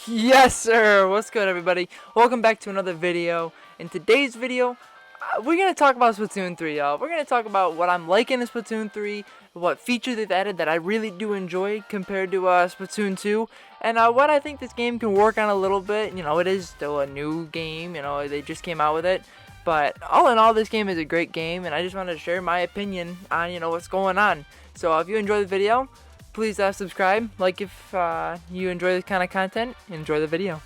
Yes, sir. What's good, everybody? Welcome back to another video. In today's video, we're gonna talk about Splatoon 3, y'all. We're gonna talk about what I'm liking in Splatoon 3, what features they've added that I really do enjoy compared to Splatoon 2, and what I think this game can work on a little bit. You know, it is still a new game. You know, they just came out with it, but all in all, this game is a great game, and I just wanted to share my opinion on what's going on. So if you enjoy the video, please subscribe, like if you enjoy this kind of content, enjoy the video.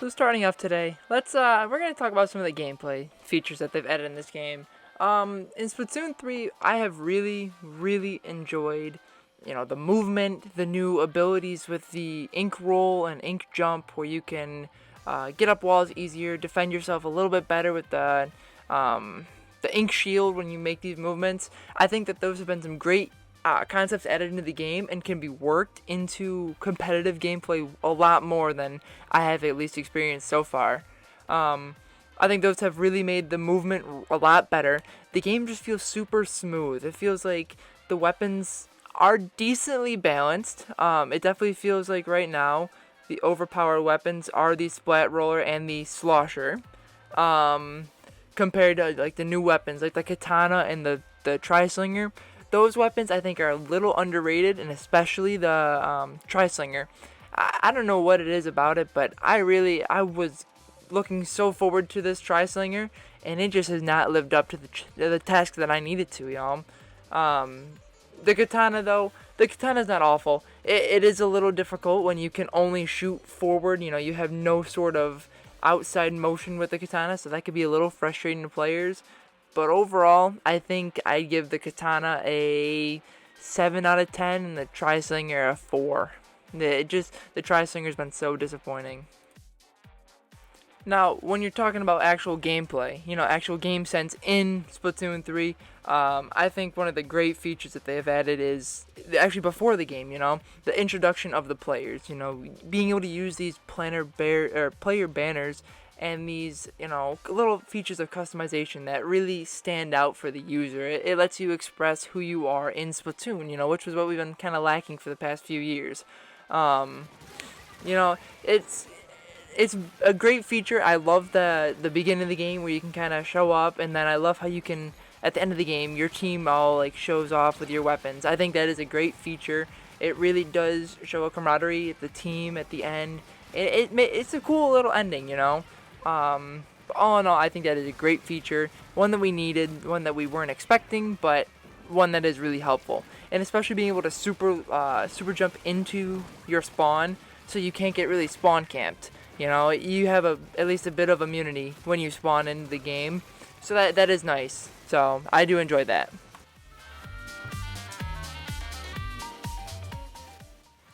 So starting off today, we're gonna talk about some of the gameplay features that they've added in this game. In Splatoon 3, I have really enjoyed, the movement, the new abilities with the ink roll and ink jump, where you can get up walls easier, defend yourself a little bit better with the ink shield when you make these movements. I think that those have been some great concepts added into the game and can be worked into competitive gameplay a lot more than I have at least experienced so far. I think those have really made the movement a lot better. The game just feels super smooth. It feels like the weapons are decently balanced. It definitely feels like right now the overpowered weapons are the Splat Roller and the Slosher. Compared to like the new weapons like the Katana and the Tri-Slinger. Those weapons I think are a little underrated, and especially the Tri-Slinger. I don't know what it is about it, but I was looking so forward to this Tri-Slinger, and it just has not lived up to the task that I needed to, y'all. The Katana though, the Katana's not awful. It is a little difficult when you can only shoot forward. You have no sort of outside motion with the Katana, so that could be a little frustrating to players. But overall, I think I'd give the Katana a 7 out of 10 and the Tri-Slinger a 4. The Tri-Slinger's been so disappointing. Now, when you're talking about actual gameplay, actual game sense in Splatoon 3, I think one of the great features that they have added is, actually before the game, the introduction of the players, being able to use these player banners and these, little features of customization that really stand out for the user. It lets you express who you are in Splatoon, which was what we've been kind of lacking for the past few years. It's a great feature. I love the beginning of the game where you can kind of show up, and then I love how you can, at the end of the game, your team all like shows off with your weapons. I think that is a great feature. It really does show a camaraderie, the team at the end. It's a cool little ending. All in all, I think that is a great feature, one that we needed, one that we weren't expecting, but one that is really helpful. And especially being able to super jump into your spawn, so you can't get really spawn camped. You have at least a bit of immunity when you spawn into the game, so that is nice. So I do enjoy that.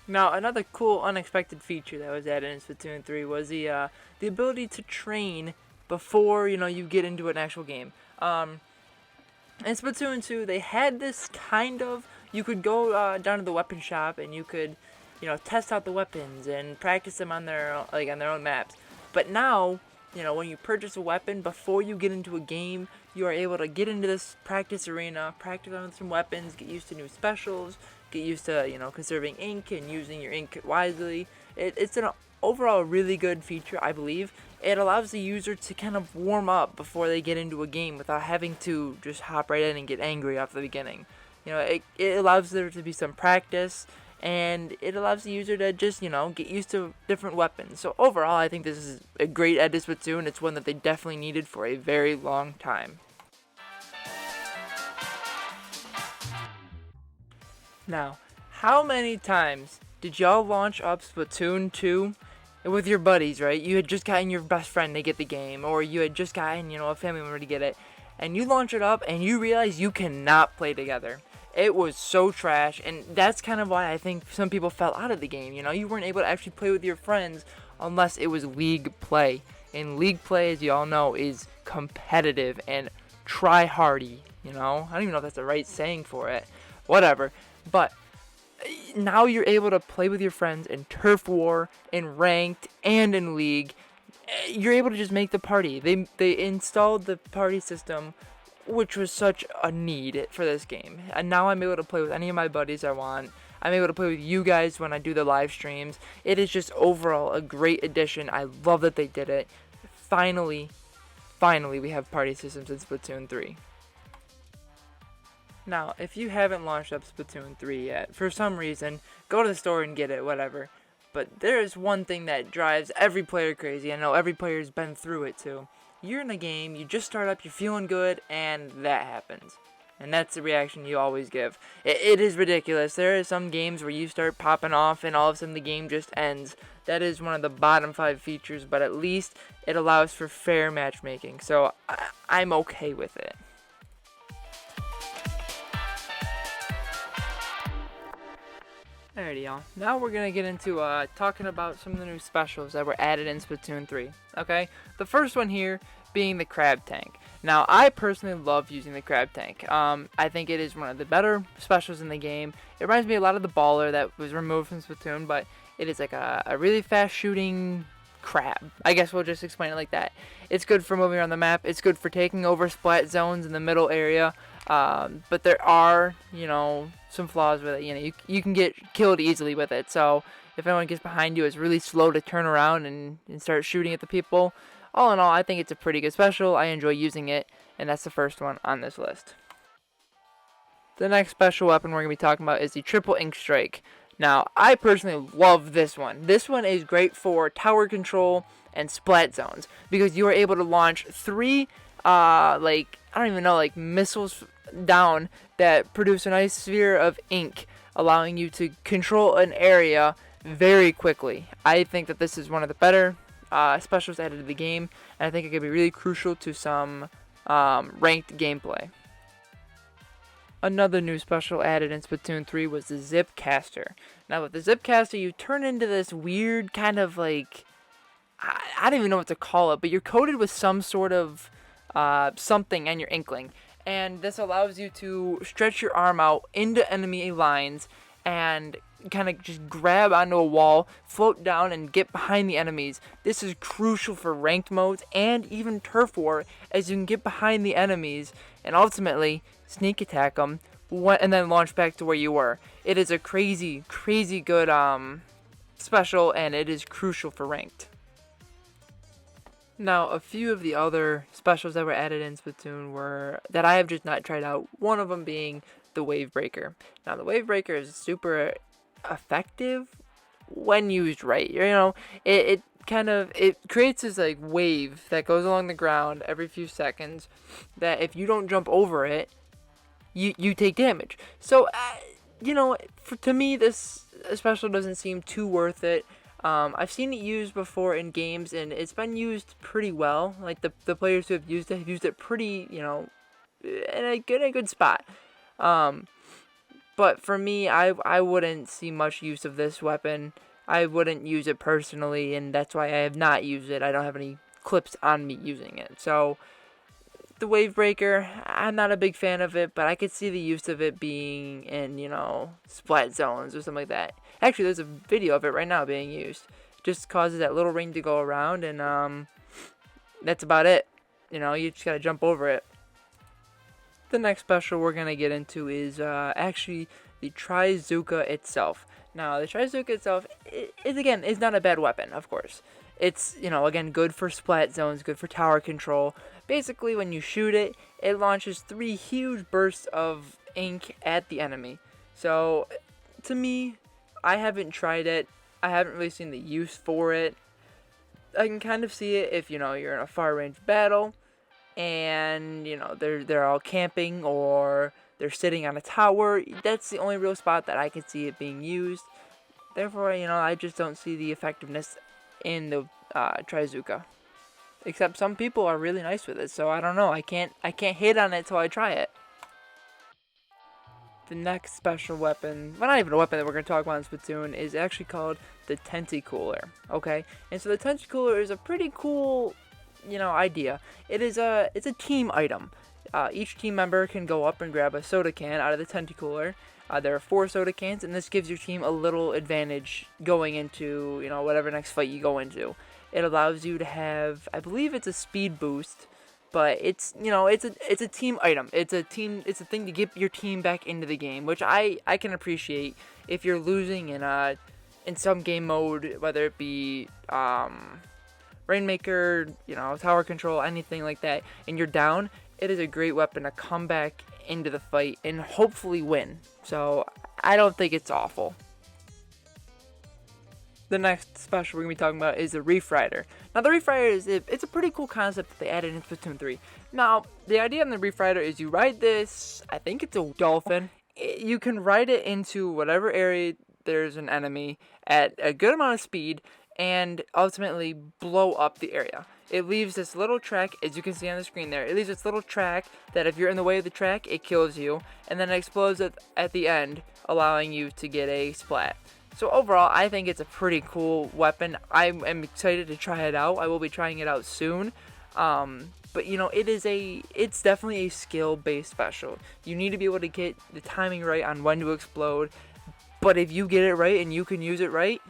Now, another cool unexpected feature that was added in Splatoon 3 was the ability to train before you get into an actual game. In Splatoon 2, they had this kind of, you could go down to the weapon shop and you could test out the weapons and practice them on their own maps. But now, when you purchase a weapon before you get into a game, you are able to get into this practice arena, practice on some weapons, get used to new specials, get used to conserving ink and using your ink wisely. It's an overall really good feature, I believe. It allows the user to kind of warm up before they get into a game without having to just hop right in and get angry off the beginning. It allows there to be some practice, and it allows the user to just, get used to different weapons. So overall, I think this is a great add to Splatoon. It's one that they definitely needed for a very long time. Now, how many times did y'all launch up Splatoon 2 with your buddies, right? You had just gotten your best friend to get the game, or you had just gotten, a family member to get it, and you launch it up and you realize you cannot play together. It was so trash, and that's kind of why I think some people fell out of the game. You weren't able to actually play with your friends unless it was league play. And league play, as you all know, is competitive and try-hardy. I don't even know if that's the right saying for it. Whatever. But now you're able to play with your friends in Turf War, in Ranked, and in League. You're able to just make the party. They installed the party system which was such a need for this game. And now I'm able to play with any of my buddies I want. I'm able to play with you guys when I do the live streams. It is just overall a great addition. I love that they did it. Finally, we have party systems in Splatoon 3. Now, if you haven't launched up Splatoon 3 yet, for some reason, go to the store and get it, whatever. But there is one thing that drives every player crazy. I know every player's been through it too. You're in a game, you just start up, you're feeling good, and that happens. And that's the reaction you always give. It is ridiculous. There are some games where you start popping off and all of a sudden the game just ends. That is one of the bottom 5 features, but at least it allows for fair matchmaking. So I'm okay with it. Alrighty, y'all. Now we're going to get into talking about some of the new specials that were added in Splatoon 3. Okay? The first one here being the crab tank. Now, I personally love using the crab tank. I think it is one of the better specials in the game. It reminds me a lot of the baller that was removed from Splatoon, but it is like a really fast shooting crab. I guess we'll just explain it like that. It's good for moving around the map. It's good for taking over splat zones in the middle area. But there are, some flaws with it. You can get killed easily with it. So if anyone gets behind you, it's really slow to turn around and start shooting at the people. All in all, I think it's a pretty good special. I enjoy using it, and that's the first one on this list. The next special weapon we're going to be talking about is the Triple Ink Strike. Now, I personally love this one. This one is great for tower control and splat zones because you are able to launch 3, missiles down that produce a nice sphere of ink, allowing you to control an area very quickly. I think that this is one of the better specials added to the game, and I think it could be really crucial to some ranked gameplay. Another new special added in Splatoon 3 was the Zip Caster. Now with the Zip Caster, you turn into this weird kind of I don't even know what to call it, but you're coated with some sort of something on your inkling. And this allows you to stretch your arm out into enemy lines and kind of just grab onto a wall, float down, and get behind the enemies. This is crucial for ranked modes and even turf war, as you can get behind the enemies and ultimately sneak attack them and then launch back to where you were. It is a crazy, crazy good special, and it is crucial for ranked. Now, a few of the other specials that were added in Splatoon were that I have just not tried out. One of them being the Wave Breaker. Now, the Wave Breaker is super effective when used right. It creates this wave that goes along the ground every few seconds. That if you don't jump over it, you take damage. So, to me, this special doesn't seem too worth it. I've seen it used before in games, and it's been used pretty well. Like the players who have used it pretty, in a good spot. But for me, I wouldn't see much use of this weapon. I wouldn't use it personally, and that's why I have not used it. I don't have any clips on me using it. So the Wave Breaker, I'm not a big fan of it, but I could see the use of it being in, splat zones or something like that. Actually, there's a video of it right now being used. It just causes that little ring to go around, and that's about it. You just gotta jump over it. The next special we're gonna get into is actually the Trizooka itself. Now, the Trizooka itself is not a bad weapon, of course. It's, again, good for splat zones, good for tower control. Basically, when you shoot it, it launches 3 huge bursts of ink at the enemy. So, to me, I haven't tried it. I haven't really seen the use for it. I can kind of see it if, you're in a far-range battle, and, they're all camping, or they're sitting on a tower. That's the only real spot that I can see it being used. Therefore, I just don't see the effectiveness in the Trizooka. Except some people are really nice with it, so I don't know. I can't hit on it till I try it. The next special weapon, well, not even a weapon that we're going to talk about in Splatoon, is actually called the Tenticooler. Okay, and so the Tenticooler is a pretty cool, idea. It's a team item. Each team member can go up and grab a soda can out of the Tenticooler. There are 4 soda cans, and this gives your team a little advantage going into, whatever next fight you go into. It allows you to have, I believe it's a speed boost, but it's, you know, it's a team item. It's a thing to get your team back into the game, which I can appreciate if you're losing in some game mode, whether it be Rainmaker, you know, tower control, anything like that, and you're down. It is a great weapon to come back into the fight and hopefully win. So I don't think it's awful. The next special we're going to be talking about is the Reef Rider. Now, the Reef Rider it's a pretty cool concept that they added in Splatoon 3. Now, the idea on the Reef Rider is you ride this, I think it's a dolphin. You can ride it into whatever area there's an enemy at a good amount of speed and ultimately blow up the area. It leaves this little track, as you can see on the screen there. It leaves this little track that if you're in the way of the track, it kills you. And then it explodes at the end, allowing you to get a splat. So overall, I think it's a pretty cool weapon. I am excited to try it out. I will be trying it out soon. But you know, it's definitely a skill-based special. You need to be able to get the timing right on when to explode. But if you get it right and you can use it right,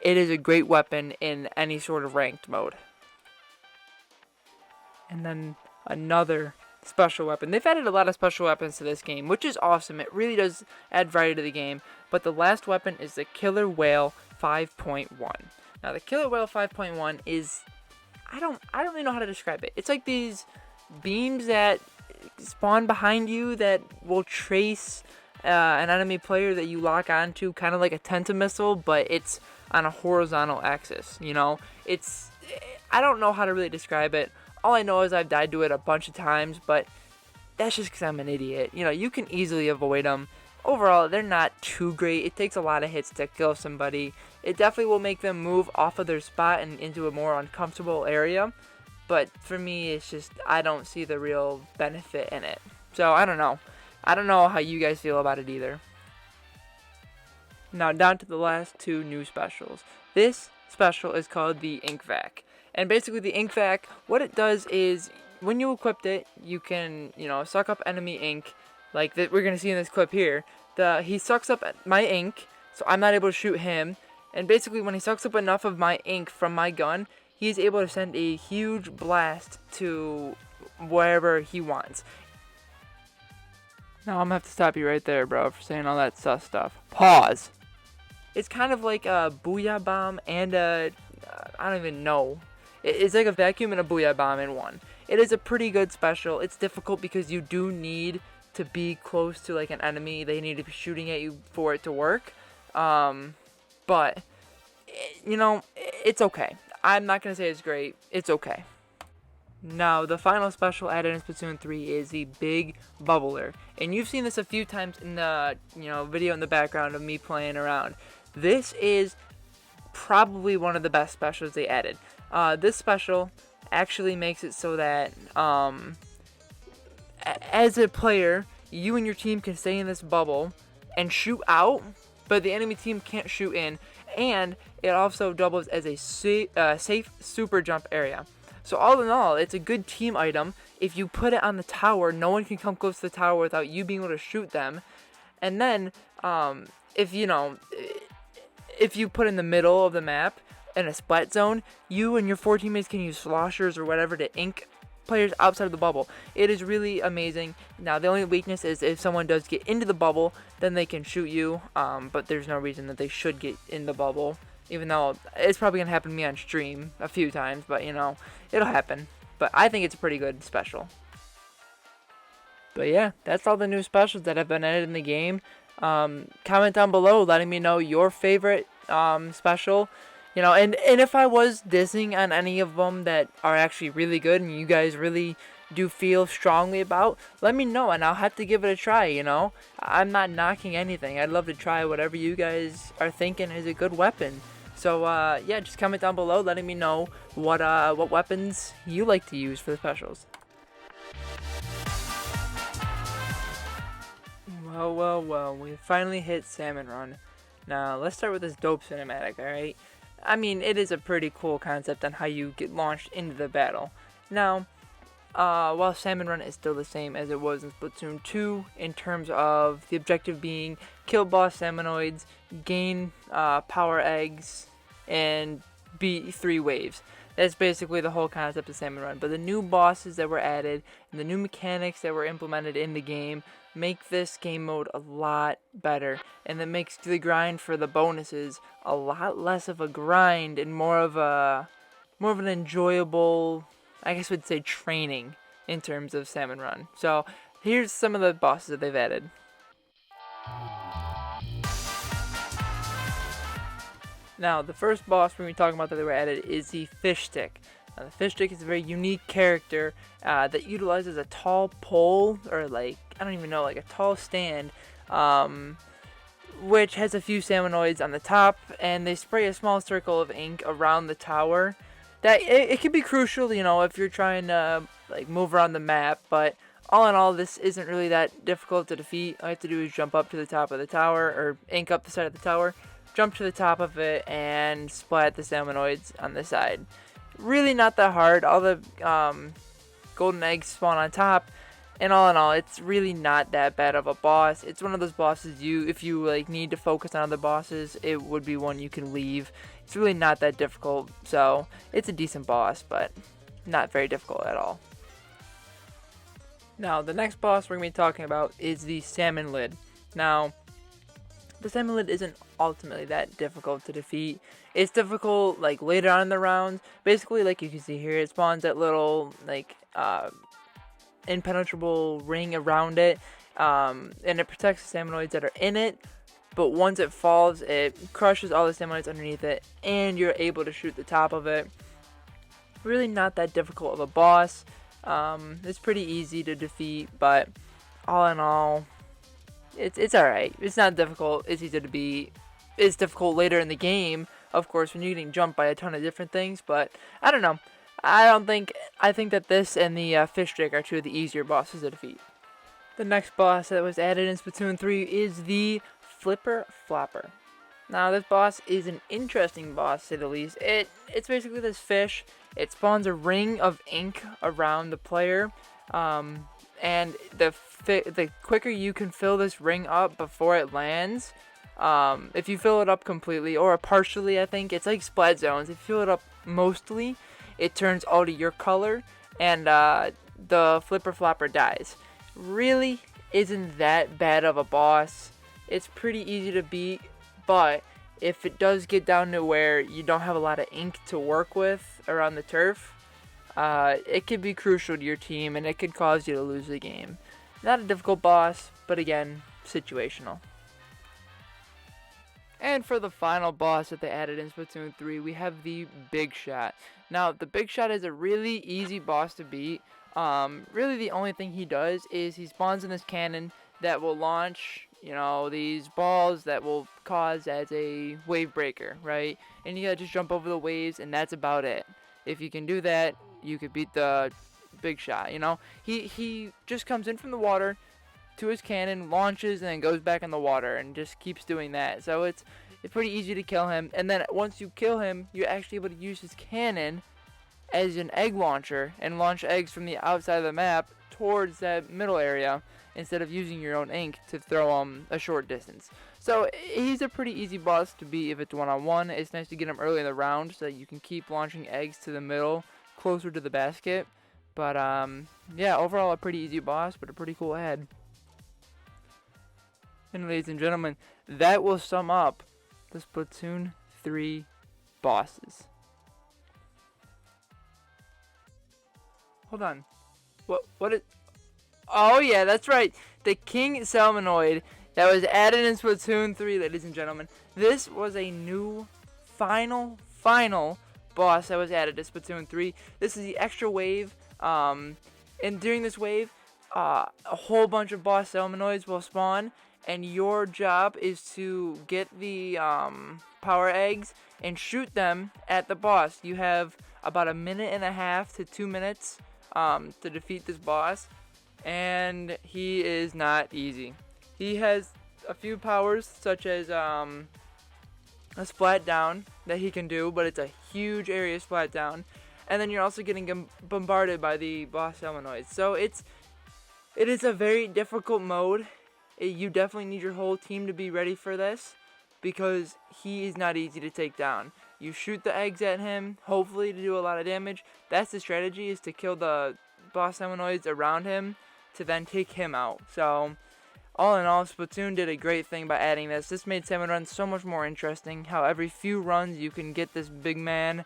it is a great weapon in any sort of ranked mode. And then another special weapon. They've added a lot of special weapons to this game, which is awesome. It really does add variety to the game. But the last weapon is the Killer Whale 5.1. Now, the Killer Whale 5.1 is, I don't really know how to describe it. It's like these beams that spawn behind you that will trace an enemy player that you lock onto, kind of like a Tentamissile, but it's on a horizontal axis. You know, I don't know how to really describe it. All I know is I've died to it a bunch of times, but that's just because I'm an idiot. You know, you can easily avoid them. Overall, they're not too great. It takes a lot of hits to kill somebody. It definitely will make them move off of their spot and into a more uncomfortable area. But for me, it's just, I don't see the real benefit in it. So, I don't know. I don't know how you guys feel about it either. Now, down to the last two new specials. This special is called the Ink Vac. And basically, the Ink Vac, what it does is, when you equip it, you can, you know, suck up enemy ink, like that we're going to see in this clip here. He sucks up my ink, so I'm not able to shoot him. And basically, when he sucks up enough of my ink from my gun, he's able to send a huge blast to wherever he wants. Now, I'm going to have to stop you right there, bro, for saying all that sus stuff. Pause. It's kind of like a Booyah Bomb and I don't even know. It's like a vacuum and a Booyah Bomb in one. It is a pretty good special. It's difficult because you do need to be close to like an enemy. They need to be shooting at you for it to work. But, you know, it's okay. I'm not going to say it's great. It's okay. Now, the final special added in Splatoon 3 is the Big Bubbler. And you've seen this a few times in the, you know, video in the background of me playing around. This is probably one of the best specials they added. This special actually makes it so that as a player, you and your team can stay in this bubble and shoot out, but the enemy team can't shoot in, and it also doubles as a safe super jump area. So all in all, it's a good team item. If you put it on the tower, no one can come close to the tower without you being able to shoot them. And then, if you put in the middle of the map in a splat zone, you and your 4 teammates can use sloshers or whatever to ink players outside of the bubble. It is really amazing. Now, the only weakness is if someone does get into the bubble, then they can shoot you, but there's no reason that they should get in the bubble, even though it's probably going to happen to me on stream a few times, but, you know, it'll happen. But I think it's a pretty good special. But yeah, that's all the new specials that have been added in the game. Comment down below letting me know your favorite special. You know, and if I was dissing on any of them that are actually really good and you guys really do feel strongly about, let me know and I'll have to give it a try, you know. I'm not knocking anything. I'd love to try whatever you guys are thinking is a good weapon. So, yeah, just comment down below letting me know what weapons you like to use for the specials. Well, we finally hit Salmon Run. Now, let's start with this dope cinematic, alright? I mean, it is a pretty cool concept on how you get launched into the battle. Now, while Salmon Run is still the same as it was in Splatoon 2, in terms of the objective being kill boss Salmonoids, gain power eggs, and beat 3 waves. That's basically the whole concept of Salmon Run. But the new bosses that were added and the new mechanics that were implemented in the game make this game mode a lot better, and that makes the grind for the bonuses a lot less of a grind and more of an enjoyable, I guess we'd say, training in terms of Salmon Run. So here's some of the bosses that they've added. Now, the first boss we're going to be talking about that they were added is the fish stick. Now, the fish stick is a very unique character that utilizes a tall pole, or like, I don't even know, like a tall stand, which has a few salmonoids on the top, and they spray a small circle of ink around the tower. That it can be crucial, if you're trying to like move around the map, but all in all, this isn't really that difficult to defeat. All you have to do is jump up to the top of the tower, or ink up the side of the tower, jump to the top of it, and splat the salmonoids on the side. Really not that hard. All the golden eggs spawn on top, and all in all, it's really not that bad of a boss. It's one of those bosses if you like need to focus on other bosses, it would be one you can leave. It's really not that difficult, so it's a decent boss, but not very difficult at all. Now, the next boss we're going to be talking about is the Salmon Lid. Now, the Salmon Lid isn't ultimately that difficult to defeat. It's difficult like later on in the round. Basically, like you can see here, it spawns that little like impenetrable ring around it, and it protects the salmonoids that are in it. But once it falls, it crushes all the salmonoids underneath it, and you're able to shoot the top of it. Really not that difficult of a boss. It's pretty easy to defeat, but all in all, it's alright. It's not difficult. It's easy to beat. It's difficult later in the game, of course, when you're getting jumped by a ton of different things, but I don't know. I think that this and the fish stick are two of the easier bosses to defeat. The next boss that was added in Splatoon 3 is the Flipper Flopper. Now, this boss is an interesting boss, to say the least. It's basically this fish. It spawns a ring of ink around the player, and the quicker you can fill this ring up before it lands, if you fill it up completely or partially, I think it's like splat zones. If you fill it up mostly, it turns all to your color, and the Flipper Flopper dies. Really isn't that bad of a boss. It's pretty easy to beat, but if it does get down to where you don't have a lot of ink to work with around the turf, it could be crucial to your team, and it could cause you to lose the game. Not a difficult boss, but again, situational. And for the final boss that they added in Splatoon 3, we have the Big Shot. Now, the Big Shot is a really easy boss to beat. Really the only thing he does is he spawns in this cannon that will launch, these balls that will cause as a wave breaker, right? And you gotta just jump over the waves, and that's about it. If you can do that, you could beat the Big Shot, He just comes in from the water to his cannon, launches, and then goes back in the water, and just keeps doing that. So it's pretty easy to kill him, and then once you kill him, you're actually able to use his cannon as an egg launcher and launch eggs from the outside of the map towards that middle area, instead of using your own ink to throw him a short distance. So he's a pretty easy boss to beat if it's one-on-one. It's nice to get him early in the round so that you can keep launching eggs to the middle, closer to the basket. But yeah, overall a pretty easy boss, but a pretty cool head. And ladies and gentlemen, that will sum up the Splatoon 3 bosses. Hold on. What is... Oh yeah, that's right. The King Salmonoid that was added in Splatoon 3, ladies and gentlemen. This was a new final boss that was added to Splatoon 3. This is the extra wave. And during this wave, a whole bunch of boss Salmonoids will spawn, and your job is to get the power eggs and shoot them at the boss. You have about 1.5 to 2 minutes to defeat this boss. And he is not easy. He has a few powers, such as a splat down that he can do, but it's a huge area splat down. And then you're also getting bombarded by the boss Salmonoids. So it is a very difficult mode. You definitely need your whole team to be ready for this, because he is not easy to take down. You shoot the eggs at him, hopefully to do a lot of damage. That's the strategy, is to kill the boss Salmonoids around him to then take him out. So, all in all, Splatoon did a great thing by adding this. This made Salmon Run so much more interesting. How every few runs you can get this big man.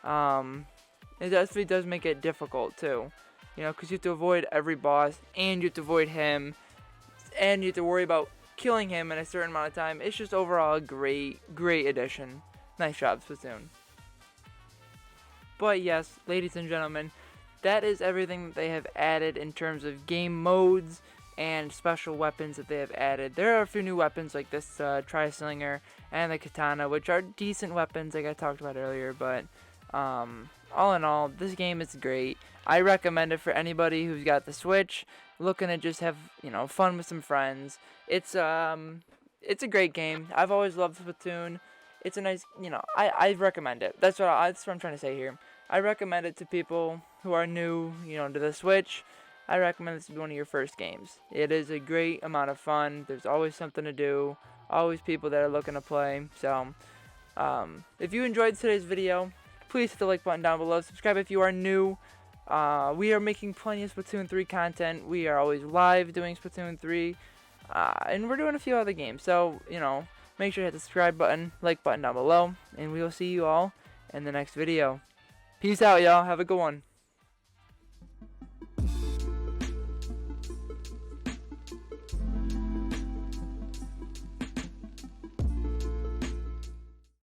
It definitely does make it difficult too. You know, because you have to avoid every boss, and you have to avoid him, and you have to worry about killing him in a certain amount of time. It's just overall a great addition. Nice job, Splatoon. But yes, ladies and gentlemen, that is everything that they have added in terms of game modes and special weapons that they have added. There are a few new weapons like this Tri-Slinger and the Katana, which are decent weapons like I talked about earlier, but all in all, this game is great. I recommend it for anybody who's got the Switch, looking to just have, you know, fun with some friends. It's a great game. I've always loved Splatoon. It's a nice, you know, I recommend it. That's what I'm trying to say here. I recommend it to people who are new, you know, to the Switch. I recommend this to be one of your first games. It is a great amount of fun. There's always something to do. Always people that are looking to play. So, if you enjoyed today's video, please hit the like button down below. Subscribe if you are new. We are making plenty of Splatoon 3 content. We are always live doing Splatoon 3. And we're doing a few other games. So, you know, make sure to hit the subscribe button, like button down below. And we will see you all in the next video. Peace out, y'all. Have a good one.